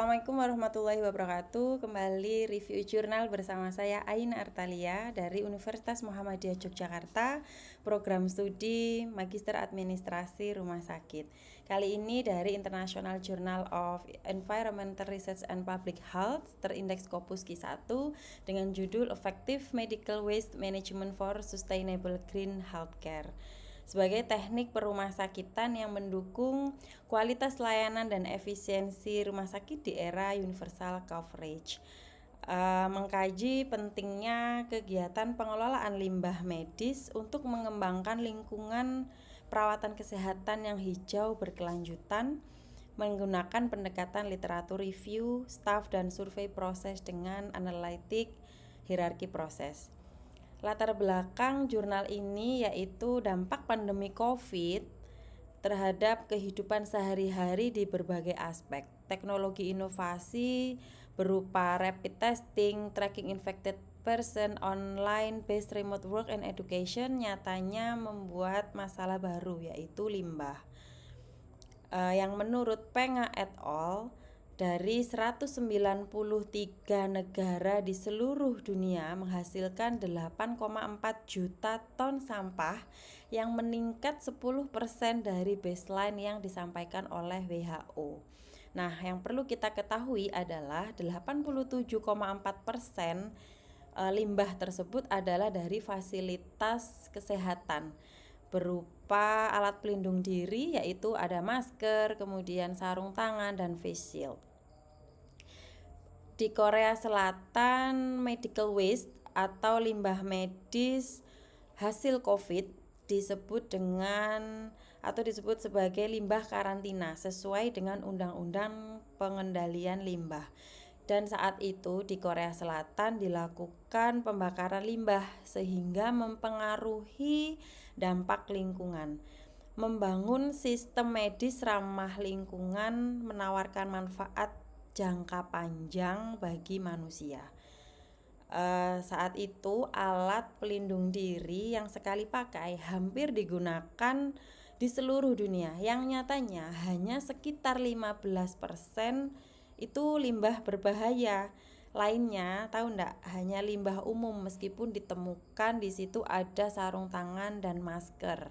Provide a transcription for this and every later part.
Assalamualaikum warahmatullahi wabarakatuh. Kembali review jurnal bersama saya Aina Artalia dari Universitas Muhammadiyah Yogyakarta, program studi Magister Administrasi Rumah Sakit. Kali ini dari International Journal of Environmental Research and Public Health, terindeks Scopus Q1 dengan judul Effective Medical Waste Management for Sustainable Green Healthcare, sebagai teknik perumahsakitan yang mendukung kualitas layanan dan efisiensi rumah sakit di era universal coverage. Mengkaji pentingnya kegiatan pengelolaan limbah medis untuk mengembangkan lingkungan perawatan kesehatan yang hijau berkelanjutan, menggunakan pendekatan literatur review, staff dan survei proses dengan analitik hierarki proses. Latar belakang jurnal ini yaitu dampak pandemi COVID terhadap kehidupan sehari-hari di berbagai aspek. Teknologi inovasi berupa rapid testing, tracking infected person, online based remote work and education nyatanya membuat masalah baru yaitu limbah. Yang menurut Penga et al. Dari 193 negara di seluruh dunia menghasilkan 8,4 juta ton sampah yang meningkat 10% dari baseline yang disampaikan oleh WHO. Nah, yang perlu kita ketahui adalah 87,4% limbah tersebut adalah dari fasilitas kesehatan berupa alat pelindung diri, yaitu ada masker, kemudian sarung tangan dan face shield. Di Korea Selatan, medical waste atau limbah medis hasil COVID disebut sebagai limbah karantina sesuai dengan Undang-Undang Pengendalian Limbah. Dan saat itu di Korea Selatan dilakukan pembakaran limbah sehingga mempengaruhi dampak lingkungan. Membangun sistem medis ramah lingkungan menawarkan manfaat jangka panjang bagi manusia. Saat itu alat pelindung diri yang sekali pakai hampir digunakan di seluruh dunia, yang nyatanya hanya sekitar 15% itu limbah berbahaya. Lainnya, tahu enggak, hanya limbah umum meskipun ditemukan di situ ada sarung tangan dan masker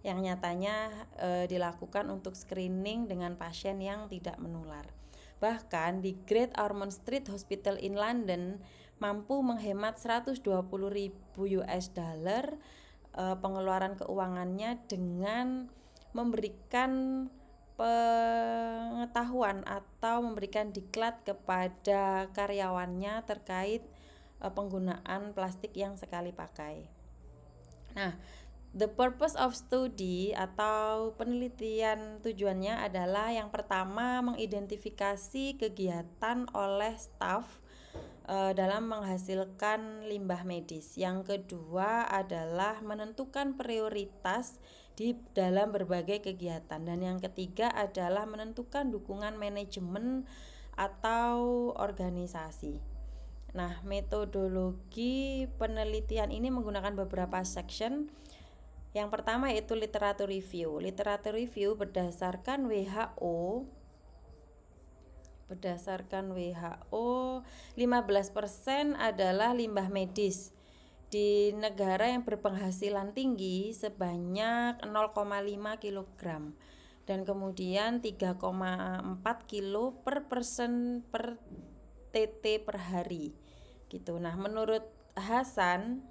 yang nyatanya dilakukan untuk screening dengan pasien yang tidak menular. Bahkan di Great Ormond Street Hospital in London mampu menghemat 120.000 US dollar pengeluaran keuangannya dengan memberikan pengetahuan atau memberikan diklat kepada karyawannya terkait penggunaan plastik yang sekali pakai. Nah, the purpose of study atau penelitian tujuannya adalah yang pertama mengidentifikasi kegiatan oleh staf dalam menghasilkan limbah medis. Yang kedua adalah menentukan prioritas di dalam berbagai kegiatan. Dan yang ketiga adalah menentukan dukungan manajemen atau organisasi. Nah, metodologi penelitian ini menggunakan beberapa section. Yang pertama yaitu literatur review. Literatur review berdasarkan WHO, 15% adalah limbah medis di negara yang berpenghasilan tinggi sebanyak 0,5 kg dan kemudian 3,4 kilo per person per TT per hari gitu. Nah, menurut Hasan,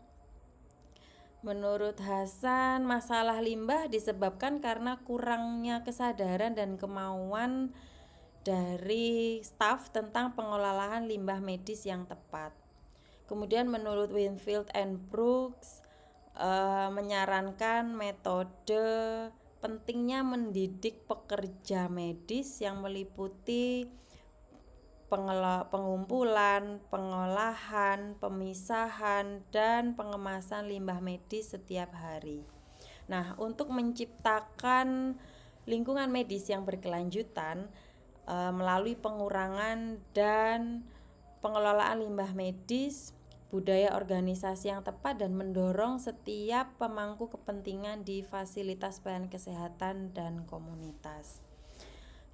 masalah limbah disebabkan karena kurangnya kesadaran dan kemauan dari staf tentang pengelolaan limbah medis yang tepat. Kemudian menurut Winfield and Brooks menyarankan metode pentingnya mendidik pekerja medis yang meliputi pengumpulan, pengolahan, pemisahan, dan pengemasan limbah medis setiap hari. Nah, untuk menciptakan lingkungan medis yang berkelanjutan melalui pengurangan dan pengelolaan limbah medis, budaya organisasi yang tepat, dan mendorong setiap pemangku kepentingan di fasilitas pelayanan kesehatan dan komunitas.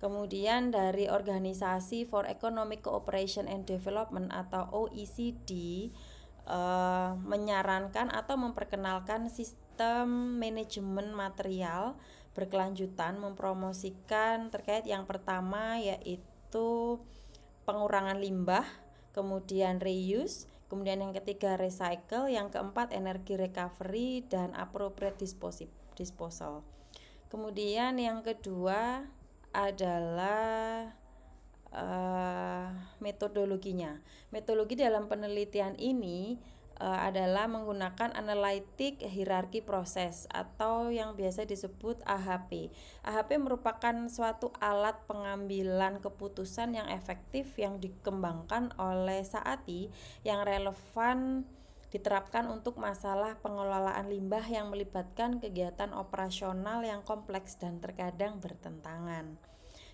Kemudian dari Organisasi for Economic Cooperation and Development atau OECD menyarankan atau memperkenalkan sistem manajemen material berkelanjutan, mempromosikan terkait yang pertama yaitu pengurangan limbah, kemudian reuse, kemudian yang ketiga recycle, yang keempat energi recovery dan appropriate disposal. Kemudian yang kedua adalah metodologinya. Metodologi dalam penelitian ini adalah menggunakan analytic hierarchy process atau yang biasa disebut AHP. AHP merupakan suatu alat pengambilan keputusan yang efektif yang dikembangkan oleh Saati yang relevan diterapkan untuk masalah pengelolaan limbah yang melibatkan kegiatan operasional yang kompleks dan terkadang bertentangan.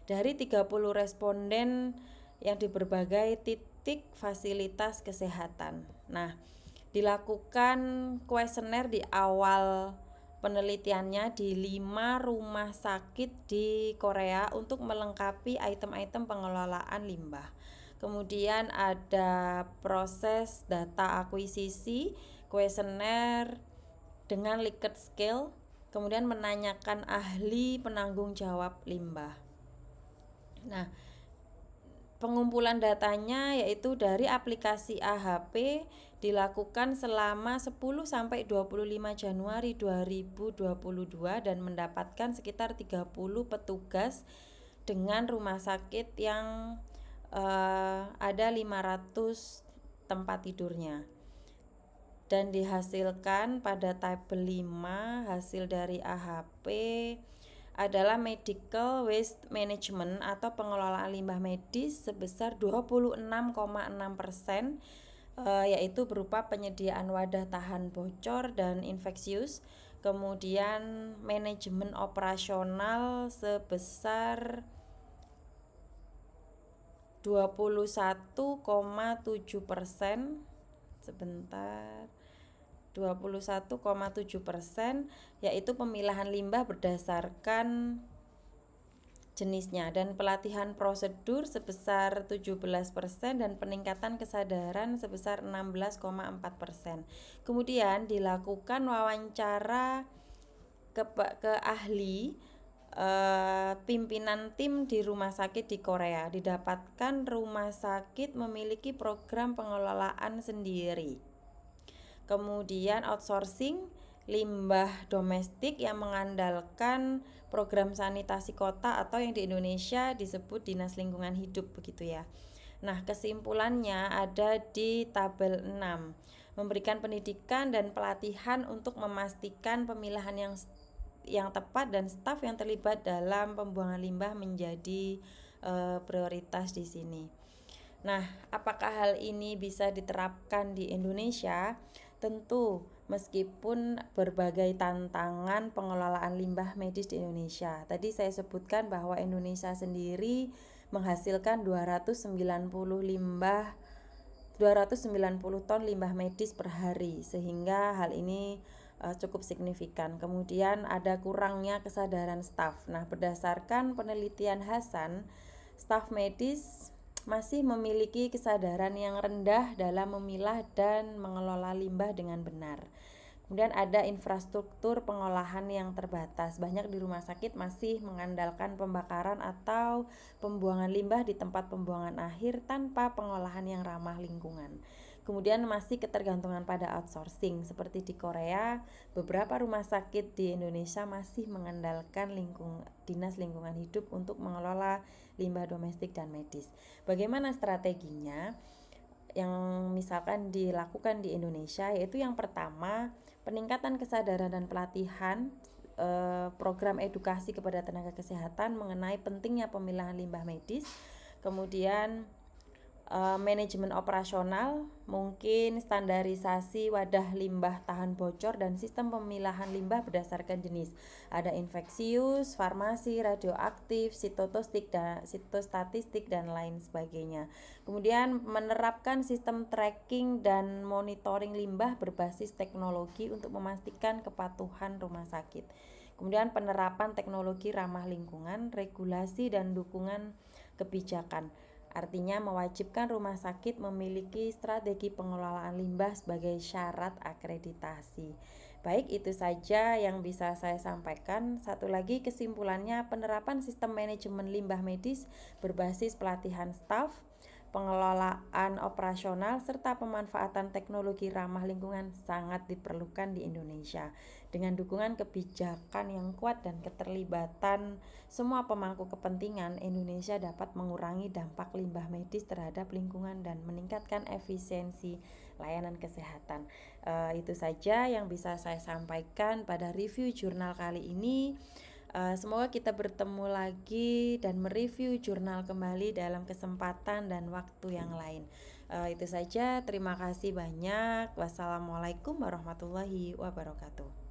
Dari 30 responden yang di berbagai titik fasilitas kesehatan. Nah, dilakukan kuesioner di awal penelitiannya di 5 rumah sakit di Korea untuk melengkapi item-item pengelolaan limbah. Kemudian ada proses data akuisisi, kuesioner dengan Likert scale, kemudian menanyakan ahli penanggung jawab limbah. Nah, pengumpulan datanya yaitu dari aplikasi AHP dilakukan selama 10 sampai 25 Januari 2022 dan mendapatkan sekitar 30 petugas dengan rumah sakit yang ada 500 tempat tidurnya. Dan dihasilkan pada tabel 5 hasil dari AHP adalah medical waste management atau pengelolaan limbah medis sebesar 26,6%, yaitu berupa penyediaan wadah tahan bocor dan infeksius, kemudian manajemen operasional sebesar 21,7%, 21,7%, yaitu pemilahan limbah berdasarkan jenisnya, dan pelatihan prosedur sebesar 17% dan peningkatan kesadaran sebesar 16,4%. Kemudian dilakukan wawancara ke ahli pimpinan tim di rumah sakit di Korea. Didapatkan rumah sakit memiliki program pengelolaan sendiri. Kemudian outsourcing limbah domestik yang mengandalkan program sanitasi kota atau yang di Indonesia disebut Dinas Lingkungan Hidup begitu ya. Nah, kesimpulannya ada di tabel 6. Memberikan pendidikan dan pelatihan untuk memastikan pemilahan yang tepat dan staf yang terlibat dalam pembuangan limbah menjadi prioritas di sini. Nah, apakah hal ini bisa diterapkan di Indonesia? Tentu, meskipun berbagai tantangan pengelolaan limbah medis di Indonesia. Tadi saya sebutkan bahwa Indonesia sendiri menghasilkan 290 ton limbah medis per hari, sehingga hal ini cukup signifikan. Kemudian ada kurangnya kesadaran staf. Nah, berdasarkan penelitian Hasan, staf medis masih memiliki kesadaran yang rendah dalam memilah dan mengelola limbah dengan benar. Kemudian ada infrastruktur pengolahan yang terbatas. Banyak di rumah sakit masih mengandalkan pembakaran atau pembuangan limbah di tempat pembuangan akhir tanpa pengolahan yang ramah lingkungan. Kemudian masih ketergantungan pada outsourcing. Seperti di Korea, beberapa rumah sakit di Indonesia masih mengandalkan Dinas Lingkungan Hidup untuk mengelola limbah domestik dan medis. Bagaimana strateginya yang misalkan dilakukan di Indonesia? Yaitu yang pertama, peningkatan kesadaran dan pelatihan, program edukasi kepada tenaga kesehatan mengenai pentingnya pemilahan limbah medis. Kemudian manajemen operasional, mungkin standarisasi wadah limbah tahan bocor dan sistem pemilahan limbah berdasarkan jenis. Ada infeksius, farmasi, radioaktif, sitostatistik dan lain sebagainya. Kemudian menerapkan sistem tracking dan monitoring limbah berbasis teknologi untuk memastikan kepatuhan rumah sakit. Kemudian penerapan teknologi ramah lingkungan, regulasi dan dukungan kebijakan. Artinya mewajibkan rumah sakit memiliki strategi pengelolaan limbah sebagai syarat akreditasi. Baik, itu saja yang bisa saya sampaikan. Satu lagi kesimpulannya, penerapan sistem manajemen limbah medis berbasis pelatihan staf, pengelolaan operasional, serta pemanfaatan teknologi ramah lingkungan sangat diperlukan di Indonesia. Dengan dukungan kebijakan yang kuat dan keterlibatan semua pemangku kepentingan, Indonesia dapat mengurangi dampak limbah medis terhadap lingkungan dan meningkatkan efisiensi layanan kesehatan. Itu saja yang bisa saya sampaikan pada review jurnal kali ini. Semoga kita bertemu lagi dan mereview jurnal kembali dalam kesempatan dan waktu yang lain. Itu saja, terima kasih banyak. Wassalamualaikum warahmatullahi wabarakatuh.